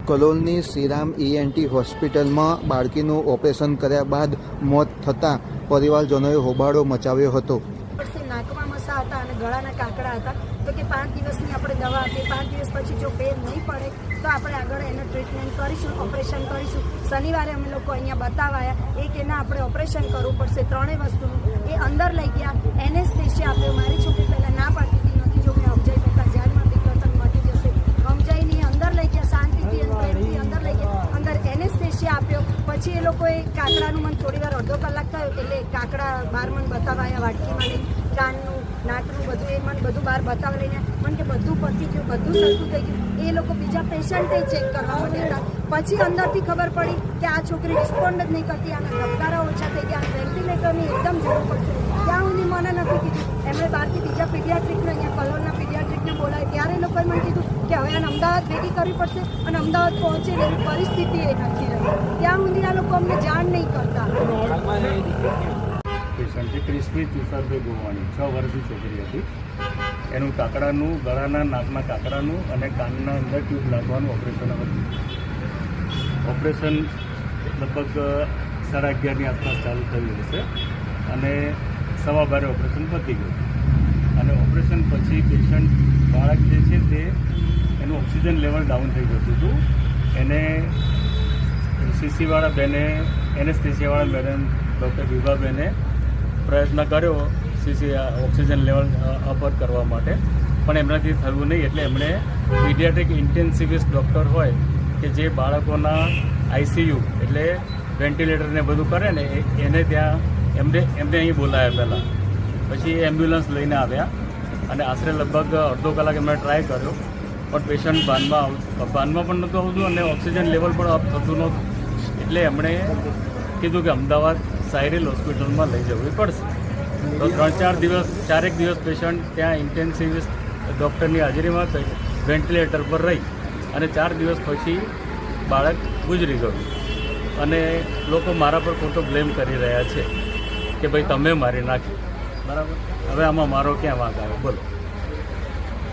કલોલની Shriram ENT હોસ્પિટલમાં બાળકીનું operation કર્યા બાદ મોત થતાં પરિવારજનોએ હોબાળો મચાવ્યો હતો. નાકમાં મસા હતા અને ગળાના કાકડા હતા, તો કે 5 દિવસની આપણે દવા આપીએ, 5 દિવસ પછી જો ફેર નહીં પડે તો આપણે આગળ એને ટ્રીટમેન્ટ કરીશું, ઓપરેશન કરીશું. શનિવારે અમે લોકો અહીંયા બતાવાયા, એક એના આપણે ઓપરેશન કરવું પડશે, ત્રણેય વસ્તુનું. એ અંદર લઈ ગયા, એનેસ્થેશિયા આપ્યો. મારી છોકરી પહેલાં ના પાડતી હતી, નથી જો મેં અમજાઈ પહેલાં જાનમાં દીકરો તને મટી જશે, અમજાઈની અંદર લઈ ગયા, શાંતિથી પ્રેમથી અંદર લઈ ગયા, અંદર એનેસ્થેશિયા આપ્યો. પછી એ લોકોએ કાકડાનું મને થોડી વાર અડધો કલાક થયો એટલે કાકડા બહાર મને બતાવાયા, વાટકીમાં લઈ, કાનનું નાકનું બધું એ મને બધું બહાર બતાવી લઈને મને કે બધું પતી ગયું, બધું સરખું થઈ ગયું. એ લોકો બીજા પેશન્ટે ચેક કરવા માંડ્યા હતા. પછી અંદરથી ખબર પડી કે આ છોકરી રિસ્પોન્ડ જ નહીં કરતી, આના ધબકારા ઓછા થઈ ગયા, વેન્ટિલેટરની એકદમ જરૂર પડશે. ત્યાં સુધી મને નથી કીધું. એમણે બહારથી બીજા પીડિયાટ્રિકને અહીંયા કલોલના પીડિયાટ્રિકને બોલાવી, ત્યારે એ લોકોએ મને કીધું કે હવે આને અમદાવાદ ભેગી કરવી પડશે અને અમદાવાદ પહોંચે એવી પરિસ્થિતિ એ નથી રહી. ત્યાં સુધી આ લોકો અમને જાણ નહીં કરતા. પેશન્ટ ક્રિસ્પી તુષારભાઈ ગોવાણી 6 વર્ષની છોકરી હતી. એનું કાકડાનું, ગળાના, નાકના કાકડાનું અને કાનના અંદર ટ્યુબ નાખવાનું ઓપરેશન હતું. ઓપરેશન લગભગ 11:30ની આસપાસ ચાલુ થયું હશે અને 12:15 ઓપરેશન પતી ગયું. અને ઓપરેશન પછી પેશન્ટ બાળક જે છે તે એનું ઓક્સિજન લેવલ ડાઉન થઈ ગયું હતું. એને સીસીવાળા બેને, એનેસ્થેશિયાવાળા મેડમ ડૉક્ટર વિભાબેને પ્રયત્ન કર્યો ઓક્સિજન લેવલ અપર કરવા માટે, પણ એમનાથી થયું નહીં. એટલે એમણે પીડિયાટ્રિક ઇન્ટેન્સિવિસ્ટ ડૉક્ટર હોય કે જે બાળકોના ICU એટલે વેન્ટિલેટરને બધું કરે ને, એને ત્યાં એમને અહીં બોલાવ્યા પહેલાં. પછી એમ્બ્યુલન્સ લઈને આવ્યા અને આશરે લગભગ અડધો કલાક એમણે ટ્રાય કર્યો, પણ પેશન્ટ ભાનમાં પણ નહોતું આવતું અને ઓક્સિજન લેવલ પણ અપ થતું નહોતું. એટલે એમણે કીધું કે અમદાવાદ સાયરિલ હોસ્પિટલમાં લઈ જવું પડશે. તો 3-4 દિવસ પેશન્ટ ત્યાં ઇન્ટેન્સિવિસ્ટ ડૉક્ટરની હાજરીમાં વેન્ટિલેટર પર રહી અને 4 દિવસ પછી બાળક ગુજરી ગયું. અને લોકો મારા પર ખોટો બ્લેમ કરી રહ્યા છે કે ભાઈ તમે મારી નાખી. બરાબર, હવે આમાં મારો ક્યાં વાંક આવ્યો બોલો?